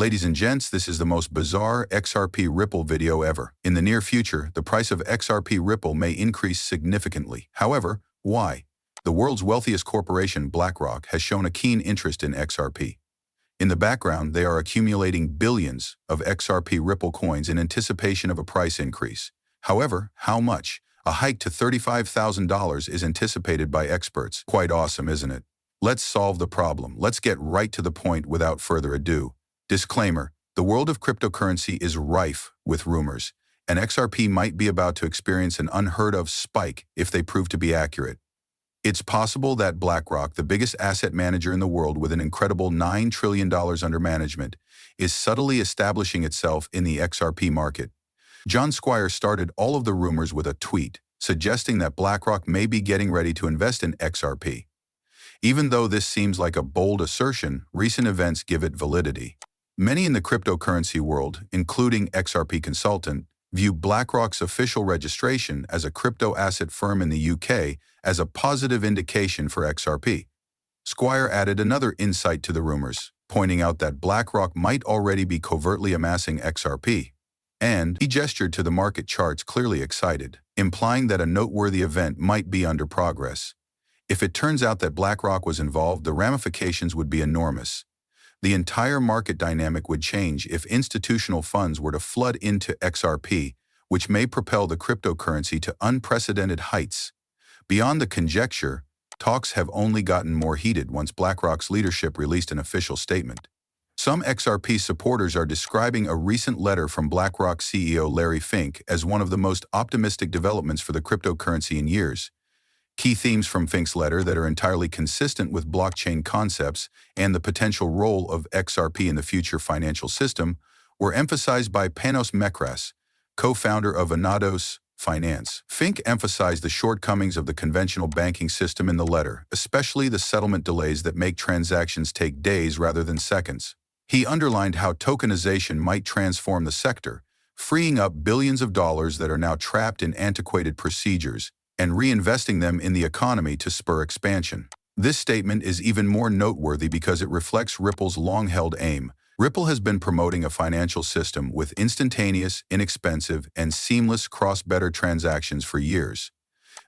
Ladies and gents, this is the most bizarre XRP Ripple video ever. In the near future, the price of XRP Ripple may increase significantly. However, why? The world's wealthiest corporation, Blackrock, has shown a keen interest in XRP. In the background, they are accumulating billions of XRP Ripple coins in anticipation of a price increase. However, how much? A hike to $35,000 is anticipated by experts. Quite awesome, isn't it? Let's solve the problem. Let's get right to the point without further ado. Disclaimer: the world of cryptocurrency is rife with rumors, and XRP might be about to experience an unheard-of spike if they prove to be accurate. It's possible that Blackrock, the biggest asset manager in the world with an incredible $9 trillion under management, is subtly establishing itself in the XRP market. John Squire started all of the rumors with a tweet, suggesting that Blackrock may be getting ready to invest in XRP. Even though this seems like a bold assertion, recent events give it validity. Many in the cryptocurrency world, including XRP Consultant, view BlackRock's official registration as a crypto asset firm in the UK as a positive indication for XRP. Squire added another insight to the rumors, pointing out that BlackRock might already be covertly amassing XRP. And he gestured to the market charts, clearly excited, implying that a noteworthy event might be under progress. If it turns out that BlackRock was involved, the ramifications would be enormous. The entire market dynamic would change if institutional funds were to flood into XRP, which may propel the cryptocurrency to unprecedented heights. Beyond the conjecture, talks have only gotten more heated once BlackRock's leadership released an official statement. Some XRP supporters are describing a recent letter from BlackRock CEO Larry Fink as one of the most optimistic developments for the cryptocurrency in years. Key themes from Fink's letter that are entirely consistent with blockchain concepts and the potential role of XRP in the future financial system were emphasized by Panos Mekras, co-founder of Anados Finance. Fink emphasized the shortcomings of the conventional banking system in the letter, especially the settlement delays that make transactions take days rather than seconds. He underlined how tokenization might transform the sector, freeing up billions of dollars that are now trapped in antiquated procedures and reinvesting them in the economy to spur expansion. This statement is even more noteworthy because it reflects Ripple's long-held aim. Ripple has been promoting a financial system with instantaneous, inexpensive, and seamless cross-border transactions for years.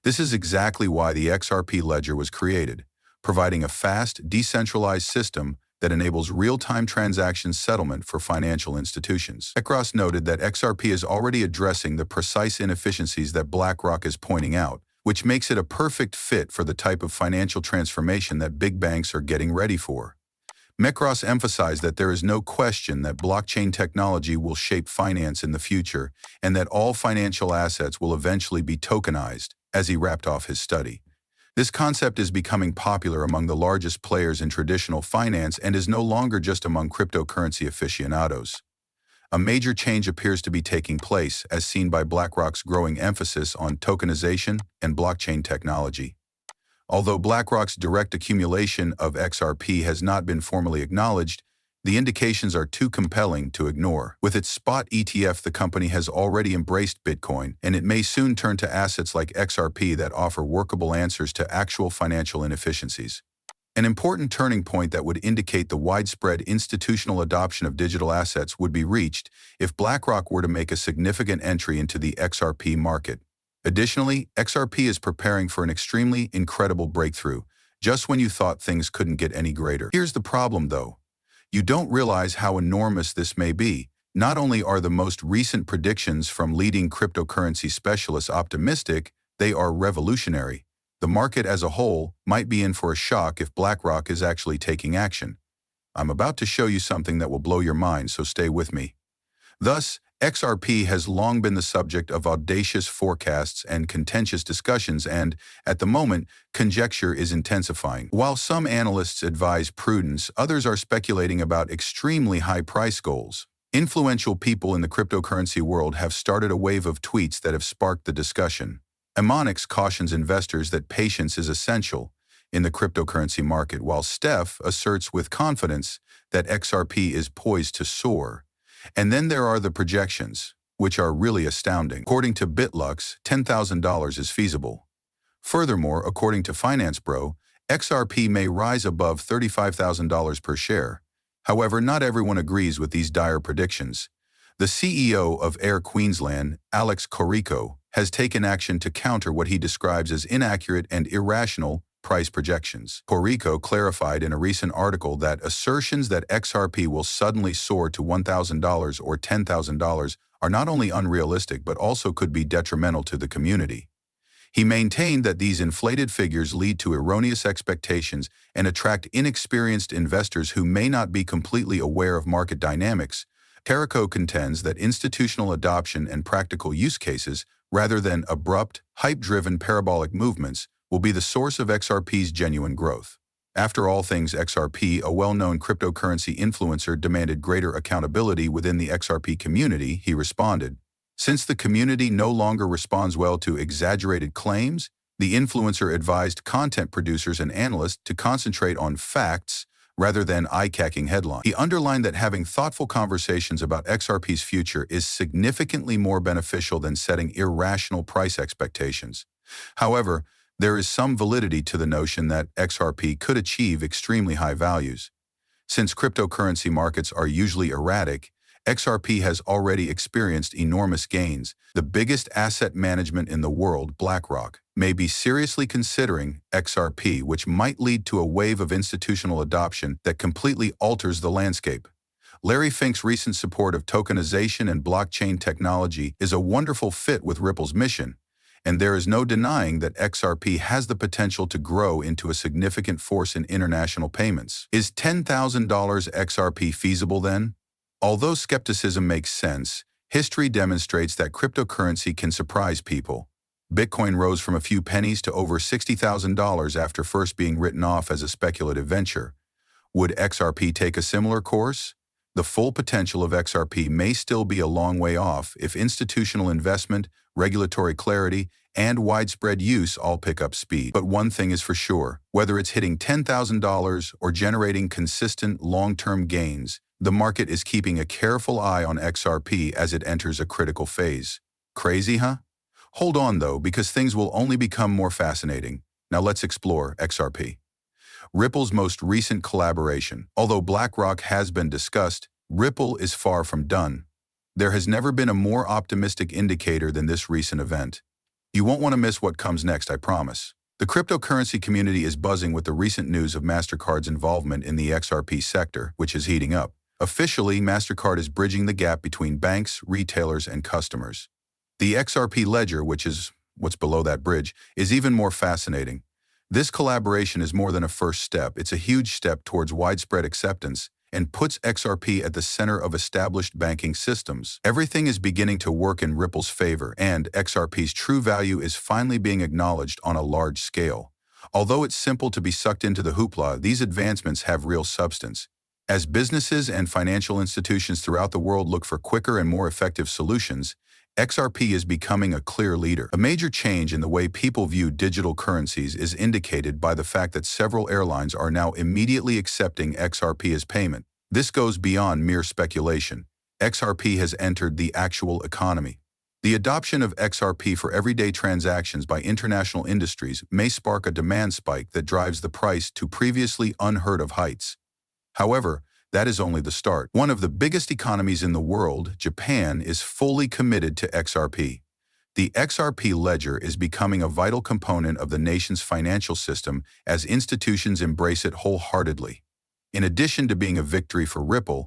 This is exactly why the XRP ledger was created, providing a fast, decentralized system that enables real-time transaction settlement for financial institutions. Mekras noted that XRP is already addressing the precise inefficiencies that BlackRock is pointing out, which makes it a perfect fit for the type of financial transformation that big banks are getting ready for. Mekras emphasized that there is no question that blockchain technology will shape finance in the future and that all financial assets will eventually be tokenized, as he wrapped off his study. This concept is becoming popular among the largest players in traditional finance and is no longer just among cryptocurrency aficionados. A major change appears to be taking place, as seen by BlackRock's growing emphasis on tokenization and blockchain technology. Although BlackRock's direct accumulation of XRP has not been formally acknowledged, the indications are too compelling to ignore. With its spot ETF, the company has already embraced Bitcoin, and it may soon turn to assets like XRP that offer workable answers to actual financial inefficiencies. An important turning point that would indicate the widespread institutional adoption of digital assets would be reached if BlackRock were to make a significant entry into the XRP market. Additionally, XRP is preparing for an extremely incredible breakthrough, just when you thought things couldn't get any greater. Here's the problem, though. You don't realize how enormous this may be. Not only are the most recent predictions from leading cryptocurrency specialists optimistic, they are revolutionary. The market as a whole might be in for a shock if BlackRock is actually taking action. I'm about to show you something that will blow your mind, so stay with me. Thus, XRP has long been the subject of audacious forecasts and contentious discussions, and, at the moment, conjecture is intensifying. While some analysts advise prudence, others are speculating about extremely high price goals. Influential people in the cryptocurrency world have started a wave of tweets that have sparked the discussion. Emonix cautions investors that patience is essential in the cryptocurrency market, while Steph asserts with confidence that XRP is poised to soar. And then there are the projections, which are really astounding. According to BitLux, $10,000 is feasible. Furthermore, according to Finance Bro, XRP may rise above $35,000 per share. However, not everyone agrees with these dire predictions. The CEO of Air Queensland, Alex Corico, has taken action to counter what he describes as inaccurate and irrational price projections. Corico clarified in a recent article that assertions that XRP will suddenly soar to $1,000 or $10,000 are not only unrealistic but also could be detrimental to the community. He maintained that these inflated figures lead to erroneous expectations and attract inexperienced investors who may not be completely aware of market dynamics. Corico contends that institutional adoption and practical use cases, rather than abrupt, hype-driven parabolic movements, will be the source of XRP's genuine growth. After all things XRP, a well-known cryptocurrency influencer demanded greater accountability within the XRP community, he responded. Since the community no longer responds well to exaggerated claims, the influencer advised content producers and analysts to concentrate on facts rather than eye-catching headlines. He underlined that having thoughtful conversations about XRP's future is significantly more beneficial than setting irrational price expectations. However, there is some validity to the notion that XRP could achieve extremely high values. Since cryptocurrency markets are usually erratic, XRP has already experienced enormous gains. The biggest asset management in the world, Blackrock, may be seriously considering XRP, which might lead to a wave of institutional adoption that completely alters the landscape. Larry Fink's recent support of tokenization and blockchain technology is a wonderful fit with Ripple's mission, and there is no denying that XRP has the potential to grow into a significant force in international payments. Is $10,000 XRP feasible then? Although skepticism makes sense, history demonstrates that cryptocurrency can surprise people. Bitcoin rose from a few pennies to over $60,000 after first being written off as a speculative venture. Would XRP take a similar course? The full potential of XRP may still be a long way off if institutional investment, regulatory clarity, and widespread use all pick up speed. But one thing is for sure, whether it's hitting $10,000 or generating consistent long-term gains, the market is keeping a careful eye on XRP as it enters a critical phase. Crazy, huh? Hold on, though, because things will only become more fascinating. Now let's explore XRP. Ripple's most recent collaboration. Although Blackrock has been discussed, Ripple is far from done. There has never been a more optimistic indicator than this recent event. You won't want to miss what comes next, I promise. The cryptocurrency community is buzzing with the recent news of MasterCard's involvement in the XRP sector, which is heating up. Officially, MasterCard is bridging the gap between banks, retailers, and customers. The XRP ledger, which is what's below that bridge, is even more fascinating. This collaboration is more than a first step. It's a huge step towards widespread acceptance and puts XRP at the center of established banking systems. Everything is beginning to work in Ripple's favor, and XRP's true value is finally being acknowledged on a large scale. Although it's simple to be sucked into the hoopla, these advancements have real substance. As businesses and financial institutions throughout the world look for quicker and more effective solutions, XRP is becoming a clear leader. A major change in the way people view digital currencies is indicated by the fact that several airlines are now immediately accepting XRP as payment. This goes beyond mere speculation. XRP has entered the actual economy. The adoption of XRP for everyday transactions by international industries may spark a demand spike that drives the price to previously unheard of heights. However, that is only the start. One of the biggest economies in the world, Japan, is fully committed to XRP. The XRP ledger is becoming a vital component of the nation's financial system as institutions embrace it wholeheartedly. In addition to being a victory for Ripple,